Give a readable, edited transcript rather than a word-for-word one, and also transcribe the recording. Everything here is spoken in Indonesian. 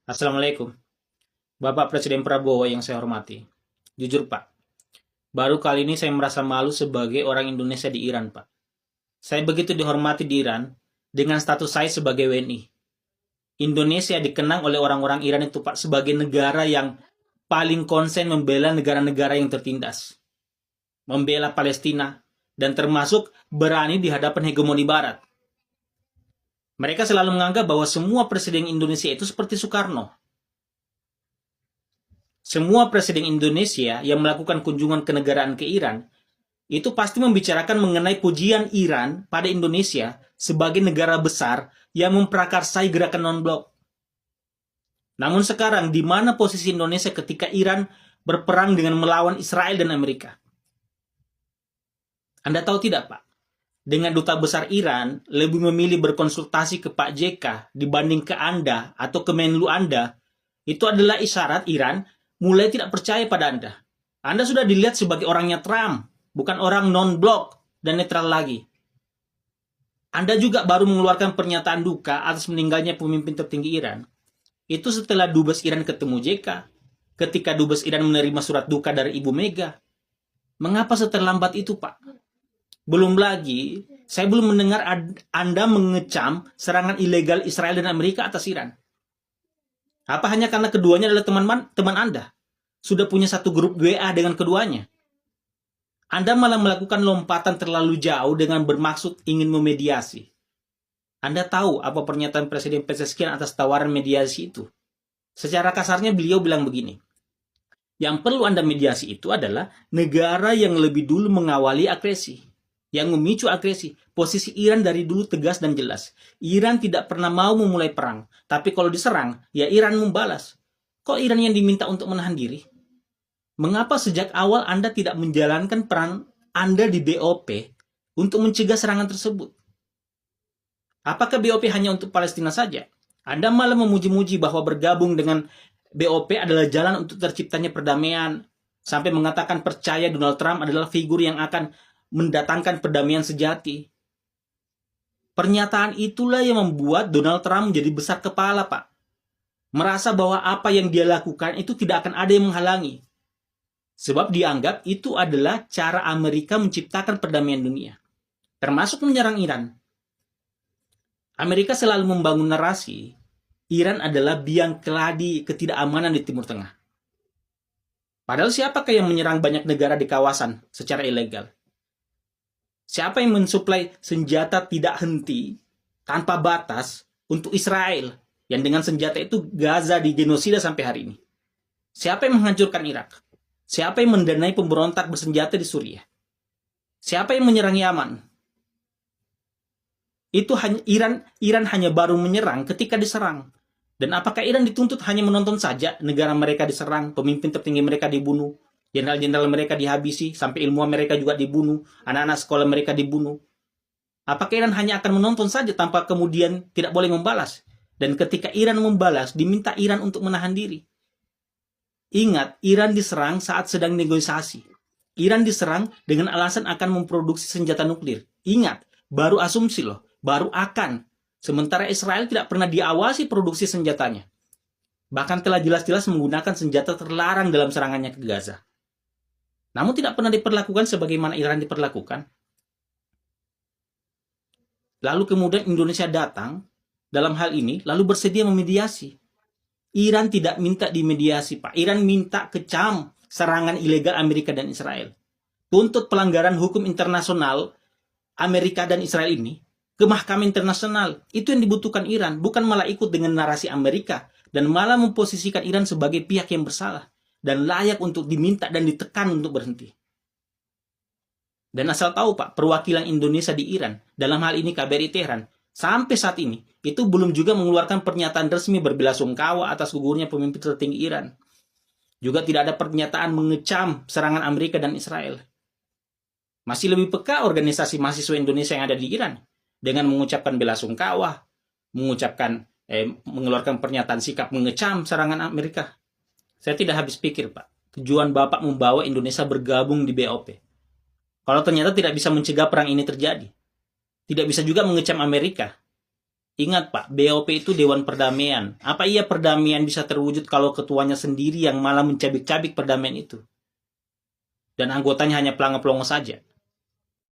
Assalamualaikum. Bapak Presiden Prabowo yang saya hormati. Jujur Pak, baru kali ini saya merasa malu sebagai orang Indonesia di Iran Pak. Saya begitu dihormati di Iran dengan status saya sebagai WNI. Indonesia dikenang oleh orang-orang Iran itu Pak sebagai negara yang paling konsen membela negara-negara yang tertindas. Membela Palestina dan termasuk berani di hadapan hegemoni Barat. Mereka selalu menganggap bahwa semua presiden Indonesia itu seperti Soekarno. Semua presiden Indonesia yang melakukan kunjungan kenegaraan ke Iran itu pasti membicarakan mengenai pujian Iran pada Indonesia sebagai negara besar yang memprakarsai gerakan non-blok. Namun sekarang, di mana posisi Indonesia ketika Iran berperang dengan melawan Israel dan Amerika? Anda tahu tidak, Pak? Dengan duta besar Iran lebih memilih berkonsultasi ke Pak JK dibanding ke Anda atau ke Menlu Anda, itu adalah isyarat Iran mulai tidak percaya pada Anda. Anda sudah dilihat sebagai orangnya Trump, bukan orang non-blok dan netral lagi. Anda juga baru mengeluarkan pernyataan duka atas meninggalnya pemimpin tertinggi Iran. Itu setelah Dubes Iran ketemu JK, ketika Dubes Iran menerima surat duka dari Ibu Mega. Mengapa seterlambat itu, Pak? Belum lagi, saya belum mendengar Anda mengecam serangan ilegal Israel dan Amerika atas Iran. Apa hanya karena keduanya adalah teman Anda? Sudah punya satu grup WA dengan keduanya? Anda malah melakukan lompatan terlalu jauh dengan bermaksud ingin memediasi. Anda tahu apa pernyataan Presiden Pezeshkian atas tawaran mediasi itu? Secara kasarnya beliau bilang begini, yang perlu Anda mediasi itu adalah negara yang lebih dulu mengawali agresi, yang memicu agresi. Posisi Iran dari dulu tegas dan jelas. Iran tidak pernah mau memulai perang, tapi kalau diserang, ya Iran membalas. Kok Iran yang diminta untuk menahan diri? Mengapa sejak awal Anda tidak menjalankan peran Anda di BOP untuk mencegah serangan tersebut? Apakah BOP hanya untuk Palestina saja? Anda malah memuji-muji bahwa bergabung dengan BOP adalah jalan untuk terciptanya perdamaian, sampai mengatakan percaya Donald Trump adalah figur yang akan mendatangkan perdamaian sejati. Pernyataan itulah yang membuat Donald Trump menjadi besar kepala, Pak. Merasa bahwa apa yang dia lakukan itu tidak akan ada yang menghalangi. Sebab dianggap itu adalah cara Amerika menciptakan perdamaian dunia. Termasuk menyerang Iran. Amerika selalu membangun narasi, Iran adalah biang keladi ketidakamanan di Timur Tengah. Padahal siapakah yang menyerang banyak negara di kawasan secara ilegal? Siapa yang mensuplai senjata tidak henti, tanpa batas, untuk Israel, yang dengan senjata itu Gaza digenosida sampai hari ini? Siapa yang menghancurkan Irak? Siapa yang mendanai pemberontak bersenjata di Suriah? Siapa yang menyerang Yaman? Itu hanya Iran hanya baru menyerang ketika diserang. Dan apakah Iran dituntut hanya menonton saja negara mereka diserang, pemimpin tertinggi mereka dibunuh, jenderal-jenderal mereka dihabisi, sampai ilmuwan mereka juga dibunuh, anak-anak sekolah mereka dibunuh? Apakah Iran hanya akan menonton saja tanpa kemudian tidak boleh membalas? Dan ketika Iran membalas, diminta Iran untuk menahan diri. Ingat, Iran diserang saat sedang negosiasi. Iran diserang dengan alasan akan memproduksi senjata nuklir. Ingat, baru asumsi loh, baru akan. Sementara Israel tidak pernah diawasi produksi senjatanya. Bahkan telah jelas-jelas menggunakan senjata terlarang dalam serangannya ke Gaza. Namun tidak pernah diperlakukan sebagaimana Iran diperlakukan. Lalu kemudian Indonesia datang dalam hal ini, lalu bersedia memediasi. Iran tidak minta dimediasi, Pak. Iran minta kecam serangan ilegal Amerika dan Israel. Tuntut pelanggaran hukum internasional Amerika dan Israel ini ke Mahkamah Internasional. Itu yang dibutuhkan Iran, bukan malah ikut dengan narasi Amerika dan malah memposisikan Iran sebagai pihak yang bersalah dan layak untuk diminta dan ditekan untuk berhenti. Dan asal tahu, Pak, perwakilan Indonesia di Iran, dalam hal ini KBRI Tehran, sampai saat ini itu belum juga mengeluarkan pernyataan resmi berbelasungkawa atas gugurnya pemimpin tertinggi Iran. Juga tidak ada pernyataan mengecam serangan Amerika dan Israel. Masih lebih peka organisasi mahasiswa Indonesia yang ada di Iran dengan mengucapkan belasungkawa, mengeluarkan pernyataan sikap mengecam serangan Amerika. Saya tidak habis pikir, Pak. Tujuan Bapak membawa Indonesia bergabung di BOP. Kalau ternyata tidak bisa mencegah perang ini terjadi. Tidak bisa juga mengecam Amerika. Ingat Pak, BOP itu Dewan Perdamaian. Apa iya perdamaian bisa terwujud kalau ketuanya sendiri yang malah mencabik-cabik perdamaian itu? Dan anggotanya hanya pelangap-pelongo saja.